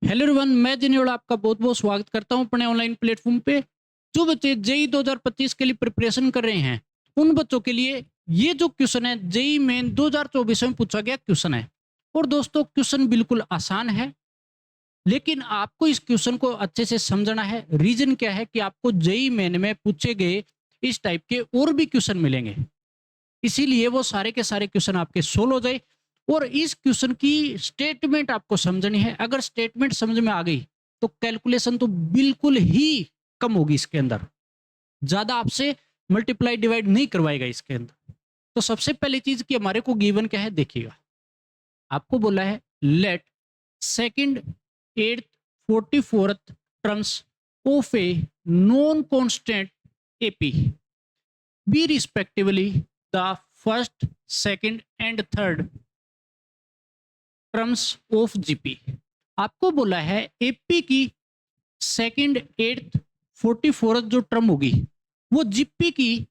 Hello everyone, मैं जिन्होंने आपका बहुत बहुत स्वागत करता हूं अपने ऑनलाइन प्लेटफॉर्म पे। जो बच्चे जेई 2025 के लिए प्रिपरेशन कर रहे हैं उन बच्चों के लिए ये जो क्वेश्चन है जेई मेन 2024 में पूछा गया क्वेश्चन है। और दोस्तों क्वेश्चन बिल्कुल आसान है, लेकिन आपको इस क्वेश्चन को अच्छे से समझना है। रीजन क्या है कि आपको जेई मेन में पूछे गए इस टाइप के और भी क्वेश्चन मिलेंगे, इसीलिए वो सारे के सारे क्वेश्चन आपके सोल्व हो जाए। और इस क्वेश्चन की स्टेटमेंट आपको समझनी है। अगर स्टेटमेंट समझ में आ गई तो कैलकुलेशन तो बिल्कुल ही कम होगी इसके अंदर, ज्यादा आपसे मल्टीप्लाई डिवाइड नहीं करवाएगा इसके अंदर। तो सबसे पहली चीज कि हमारे को गिवन क्या है देखिएगा। आपको बोला है let second, eighth, 44th terms of a non constant AP B respectively the first, second and third terms of GP. आपको बोला है एपी की सेकंड, एट्थ, 44th जो टर्म होगी वो जीपी की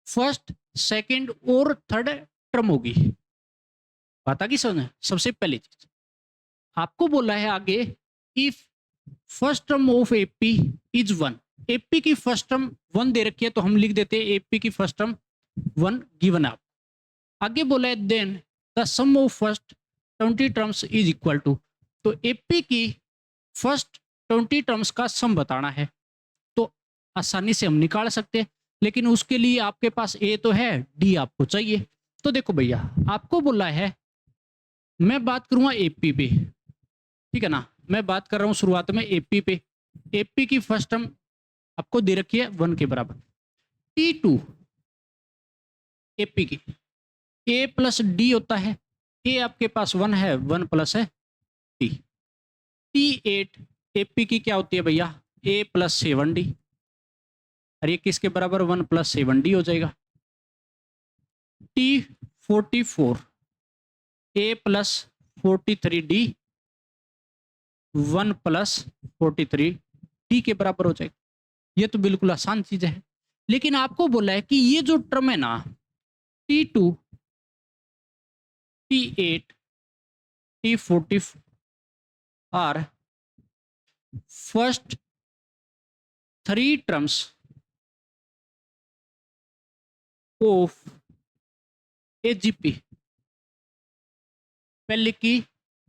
फर्स्ट, सेकंड और थर्ड टर्म होगी। पता की समझ। सबसे पहली चीज आपको बोला है आगे, if first term of AP is 1। AP की फर्स्ट टर्म 1 दे रखी है तो हम लिख देते हैं एपी की फर्स्ट टर्म 1 गिवन आप। आगे बोला है then the sum of first 20 terms is equal to. तो एपी की फर्स्ट 20 टर्म्स का सम बताना है तो आसानी से हम निकाल सकते हैं, लेकिन उसके लिए आपके पास ए तो है, डी आपको चाहिए। तो देखो भैया, आपको बोला है, मैं बात करूंगा एपी पे, ठीक है ना। मैं बात कर रहा हूं शुरुआत में एपी पे। एपी की फर्स्ट टर्म आपको दे रखी है 1 के बराबर। T2 एपी की ए प्लस डी होता है। ए आपके पास 1 है, 1 प्लस है डी। T8 एपी की क्या होती है भैया, ए प्लस 7डी। और ये किसके बराबर 1 प्लस 7डी हो जाएगा। T44 ए प्लस 43डी 1 प्लस 43डी के बराबर हो जाएगा। ये तो बिल्कुल आसान चीज है, लेकिन आपको बोला है कि ये जो टर्म है ना T2, T8, T44 are first 3 terms of a GP. पहले की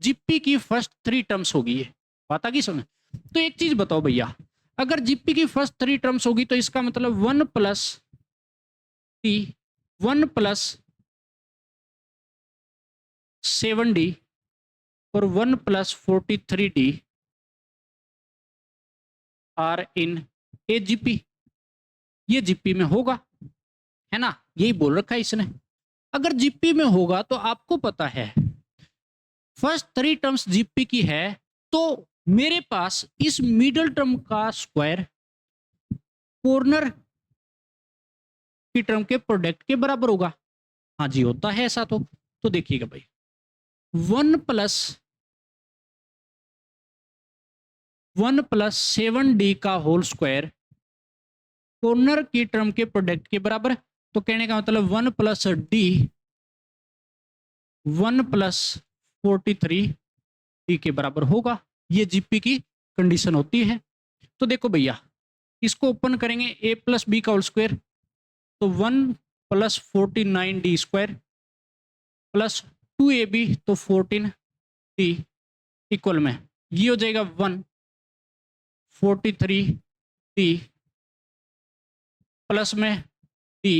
जीपी की फर्स्ट 3 टर्म्स होगी ये, पता की समझ। तो एक चीज बताओ भैया, अगर जीपी की फर्स्ट 3 टर्म्स होगी तो इसका मतलब 1 प्लस टी, 1 प्लस 7डी और 1 प्लस 43डी आर इन ए जीपी। ये जीपी में होगा, है ना, यही बोल रखा है इसने। अगर जीपी में होगा तो आपको पता है फर्स्ट 3 टर्म्स जीपी की है, तो मेरे पास इस मिडल टर्म का स्क्वायर कॉर्नर की टर्म के प्रोडक्ट के बराबर होगा। हाँ जी, होता है ऐसा। तो देखिएगा भाई, 1 प्लस 7डी का होल स्क्वायर कॉर्नर की टर्म के प्रोडक्ट के बराबर। तो कहने का मतलब 1 प्लस डी 1 प्लस 43डी के बराबर होगा। ये जीपी की कंडीशन होती है। तो देखो भैया, इसको ओपन करेंगे, ए प्लस बी का होल स्क्वायर, तो 1 प्लस 49डी स्क्वायर प्लस 2ab तो 14d इक्वल में ये हो जाएगा 1 43d प्लस में d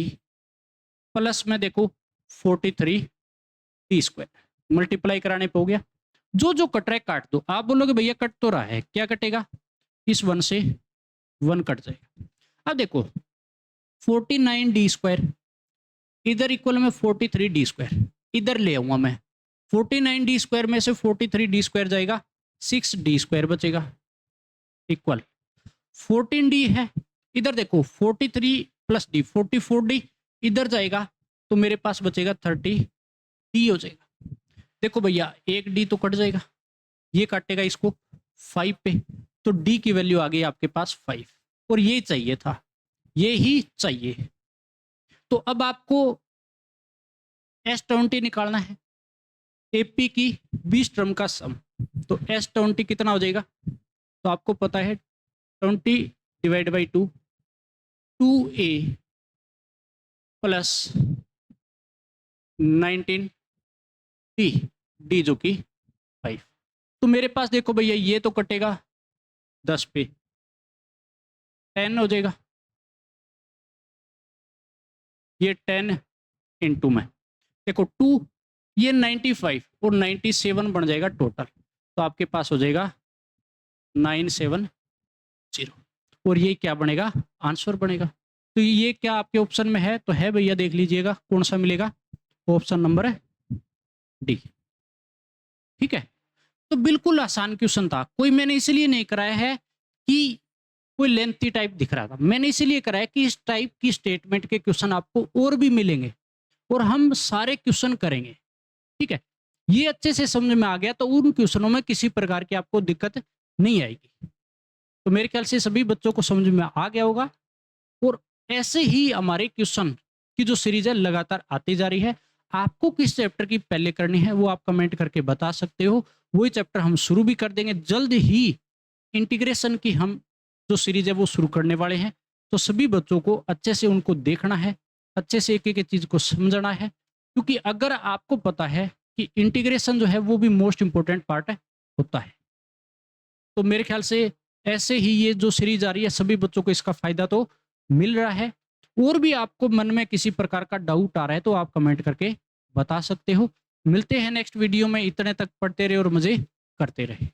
प्लस में देखो 43d स्क्वायर। मल्टीप्लाई कराने पे हो गया। जो जो कट रहा है काट दो। आप बोलोगे भैया कट तो रहा है, क्या कटेगा, इस 1 से 1 कट जाएगा। अब देखो 49d स्क्वायर इधर इक्वल में 43d स्क्वायर इधर ले आऊंगा मैं। 49d स्क्वायर में से 43d स्क्वायर जाएगा, 6d स्क्वायर बचेगा इक्वल 14d है। इधर देखो 43 प्लस डी 44d इधर जाएगा तो मेरे पास बचेगा 30d हो जाएगा। देखो भैया, एक डी तो कट जाएगा, ये काटेगा इसको 5 पे, तो डी की वैल्यू आ गई आपके पास 5। और ये चाहिए था, ये ही चाहिए। तो अब आपको S20 निकालना है। एपी की 20 टर्म का सम, तो S20 कितना हो जाएगा, तो आपको पता है 20 divide by 2, 2A plus 19D, D जो कि 5। तो मेरे पास देखो भैया ये तो कटेगा 10 पे, 10 हो जाएगा, ये 10 इंटू में देखो 2, ये 95 और 97 बन जाएगा टोटल, तो आपके पास हो जाएगा 970 और ये क्या बनेगा, आंसर बनेगा। तो ये क्या आपके ऑप्शन में है, तो है भैया, देख लीजिएगा कौन सा मिलेगा, ऑप्शन नंबर है डी। ठीक है, तो बिल्कुल आसान क्वेश्चन था, कोई मैंने इसलिए नहीं कराया है कि कोई लेंथी टाइप दिख रहा था, मैंने इसीलिए कराया कि इस टाइप की स्टेटमेंट के क्वेश्चन आपको और भी मिलेंगे और हम सारे क्वेश्चन करेंगे। ठीक है, ये अच्छे से समझ में आ गया तो उन क्वेश्चनों में किसी प्रकार की आपको दिक्कत नहीं आएगी। तो मेरे ख्याल से सभी बच्चों को समझ में आ गया होगा और ऐसे ही हमारे क्वेश्चन की जो सीरीज है लगातार आती जा रही है। आपको किस चैप्टर की पहले करनी है वो आप कमेंट करके बता सकते हो, वही चैप्टर हम शुरू भी कर देंगे जल्द ही। इंटीग्रेशन की हम जो सीरीज है वो शुरू करने वाले हैं, तो सभी बच्चों को अच्छे से उनको देखना है, अच्छे से एक एक चीज को समझना है, क्योंकि अगर आपको पता है कि इंटीग्रेशन जो है वो भी मोस्ट इंपॉर्टेंट पार्ट होता है, तो मेरे ख्याल से ऐसे ही ये जो सीरीज आ रही है सभी बच्चों को इसका फायदा तो मिल रहा है। और भी आपको मन में किसी प्रकार का डाउट आ रहा है तो आप कमेंट करके बता सकते हो। मिलते हैं नेक्स्ट वीडियो में, इतने तक पढ़ते रहे और मजे करते रहे।